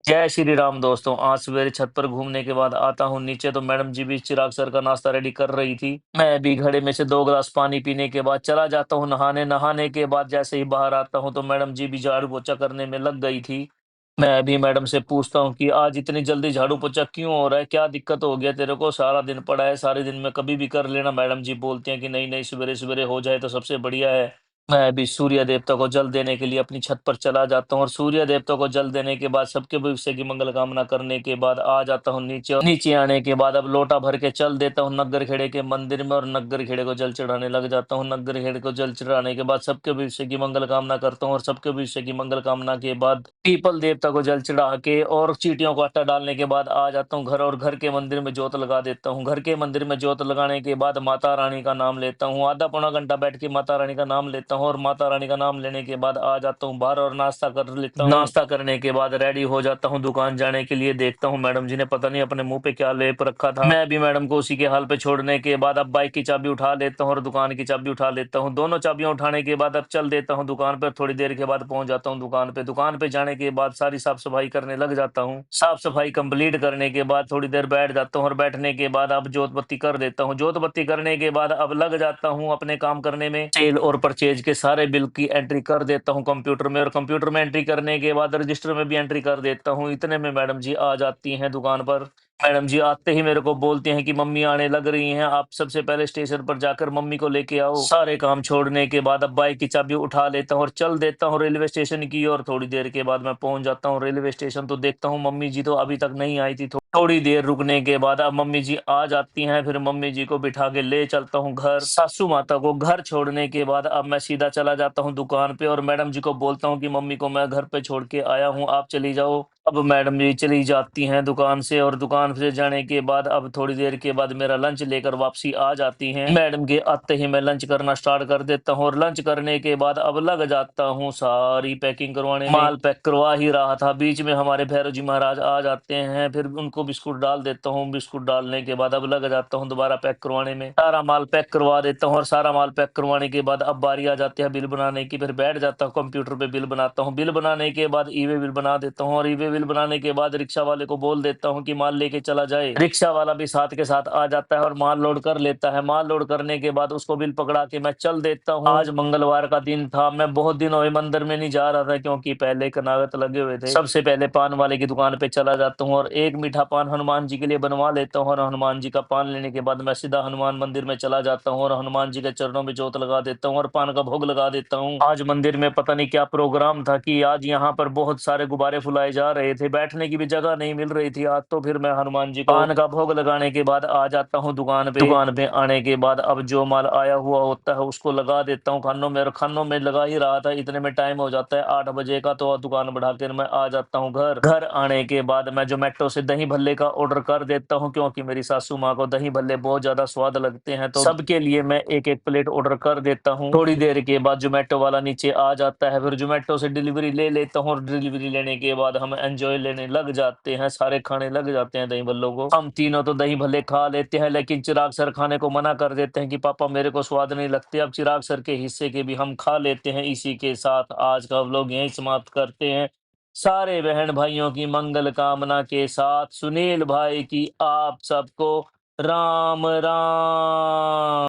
जय श्री राम दोस्तों। आज सवेरे छत पर घूमने के बाद आता हूँ नीचे तो मैडम जी भी चिराग सर का नाश्ता रेडी कर रही थी। मैं भी घड़े में से 2 गिलास पानी पीने के बाद चला जाता हूँ नहाने। नहाने के बाद जैसे ही बाहर आता हूँ तो मैडम जी भी झाड़ू पोछा करने में लग गई थी। मैं भी मैडम से पूछता हूँ कि आज इतनी जल्दी झाड़ू पोछा क्यों हो रहा है? क्या दिक्कत हो गया तेरे को? सारा दिन पड़ा है, सारे दिन में कभी भी कर लेना। मैडम जी बोलती हैं कि नहीं नहीं, सवेरे सवेरे हो जाए तो सबसे बढ़िया है। मैं भी सूर्य देवता को जल देने के लिए अपनी छत पर चला जाता हूँ और सूर्य देवता को जल देने के बाद सबके भविष्य की मंगल कामना करने के बाद आ जाता हूँ नीचे। नीचे आने के बाद अब लोटा भर के चल देता हूँ नग्गर खेड़े के मंदिर में और नग्गर खेड़े को जल चढ़ाने लग जाता हूँ। नग्गर खेड़े को जल चढ़ाने के बाद सबके भविष्य की मंगल कामना करता हूँ और सबके भविष्य की मंगल कामना के बाद पीपल देवता को जल चढ़ा के और चींटियों को आटा डालने के बाद आ जाता हूँ घर और घर के मंदिर में जोत लगा देता हूँ। घर के मंदिर में जोत लगाने के बाद माता रानी का नाम लेता हूँ। आधा पौना घंटा बैठ के माता रानी का नाम लेता हूँ और माता रानी का नाम लेने के बाद आ जाता हूँ बाहर और नाश्ता कर लेता हूँ। नाश्ता करने के बाद रेडी हो जाता हूँ दुकान जाने के लिए। देखता हूँ मैडम जी ने पता नहीं अपने मुंह पे क्या लेप रखा था। मैं भी मैडम को उसी के हाल पे छोड़ने के बाद अब बाइक की चाबी उठा लेता हूँ और दुकान की चाबी उठा लेता हूँ। दोनों चाबियां उठाने के बाद अब चल देता हूँ दुकान पर। थोड़ी देर के बाद पहुंच जाता हूँ दुकान पे। दुकान पे जाने के बाद सारी साफ सफाई करने लग जाता हूँ। साफ सफाई कंप्लीट करने के बाद थोड़ी देर बैठ जाता हूँ और बैठने के बाद अब जोत बत्ती कर देता हूँ। जोत बत्ती करने के बाद अब लग जाता हूँ अपने काम करने में। सेल और परचेज के सारे बिल की एंट्री कर देता हूँ कंप्यूटर में और कंप्यूटर में एंट्री करने के बाद रजिस्टर में भी एंट्री कर देता हूँ। इतने में मैडम जी आ जाती हैं दुकान पर। मैडम जी आते ही मेरे को बोलते हैं कि मम्मी आने लग रही हैं, आप सबसे पहले स्टेशन पर जाकर मम्मी को लेके आओ। सारे काम छोड़ने के बाद अब बाइक की चाबी उठा लेता हूँ और चल देता हूँ रेलवे स्टेशन की ओर। थोड़ी देर के बाद मैं पहुंच जाता हूँ रेलवे स्टेशन तो देखता हूँ मम्मी जी तो अभी तक नहीं आई थी। थोड़ी देर रुकने के बाद अब मम्मी जी आ जाती हैं। फिर मम्मी जी को बिठा के ले चलता हूँ घर। सासू माता को घर छोड़ने के बाद अब मैं सीधा चला जाता हूँ दुकान पे और मैडम जी को बोलता हूँ कि मम्मी को मैं घर पे छोड़ के आया हूँ, आप चली जाओ। अब मैडम जी चली जाती हैं दुकान से और दुकान से जाने के बाद अब थोड़ी देर के बाद मेरा लंच लेकर वापसी आ जाती हैं। मैडम के आते ही मैं लंच करना स्टार्ट कर देता हूँ और लंच करने के बाद अब लग जाता हूँ सारी पैकिंग करवाने में। माल पैक करवा ही रहा था, बीच में हमारे भैरव जी महाराज आ जाते हैं। फिर उनको बिस्कुट डाल देता हूँ। बिस्कुट डालने के बाद अब लग जाता हूँ दोबारा पैक करवाने में। सारा माल पैक करवा देता हूँ और सारा माल पैक करवाने के बाद अब बारी आ जाती है बिल बनाने की। फिर बैठ जाता हूँ कंप्यूटर पे, बिल बनाता हूँ। बिल बनाने के बाद ईवे बिल बना देता हूँ और ईवे बिल बनाने के बाद रिक्शा वाले को बोल देता हूँ कि माल लेके चला जाए। रिक्शा वाला भी साथ के साथ आ जाता है और माल लोड कर लेता है। माल लोड करने के बाद उसको बिल पकड़ा के मैं चल देता हूँ। आज मंगलवार का दिन था, मैं बहुत दिन हुए मंदिर में नहीं जा रहा था क्योंकि पहले कनागत लगे हुए थे। सबसे पहले पान वाले की दुकान पे चला जाता हूँ और एक मीठा पान हनुमान जी के लिए बनवा लेता हूँ और हनुमान जी का पान लेने के बाद मैं सीधा हनुमान मंदिर में चला जाता हूँ और हनुमान जी के चरणों में जोत लगा देता हूँ और पान का भोग लगा देता हूँ। आज मंदिर में पता नहीं क्या प्रोग्राम था कि आज यहाँ पर बहुत सारे गुब्बारे फुलाए जा रहे थे, बैठने की भी जगह नहीं मिल रही थी आज। तो फिर मैं हनुमान जी को पान का भोग लगाने के बाद आ जाता हूँ दुकान पे। दुकान पे आने के बाद अब जो माल आया हुआ होता है उसको लगा देता हूँ खानों में और खानों में लगा ही रहा था, इतने में टाइम हो जाता है 8 बजे का। तो दुकान बढ़ाकर मैं आ जाता हूँ घर। घर आने के बाद मैं जोमेटो से दही भल्ले का ऑर्डर कर देता हूँ क्योंकि मेरी सासू माँ को दही भल्ले बहुत ज्यादा स्वाद लगते हैं। तो सबके लिए मैं एक एक प्लेट ऑर्डर कर देता हूँ। थोड़ी देर के बाद जोमेटो वाला नीचे आ जाता है, फिर जोमेटो से डिलीवरी ले लेता हूँ और डिलीवरी लेने के बाद हम एंजॉय लेने लग जाते हैं, सारे खाने लग जाते हैं दही भल्लों को। हम तीनों तो दही भल्ले खा लेते हैं लेकिन चिराग सर खाने को मना कर देते हैं कि पापा मेरे को स्वाद नहीं लगते। अब चिराग सर के हिस्से के भी हम खा लेते हैं। इसी के साथ आज का व्लॉग यहीं समाप्त करते हैं। सारे बहन भाइयों की मंगल कामना के साथ सुनील भाई की आप सबको राम राम।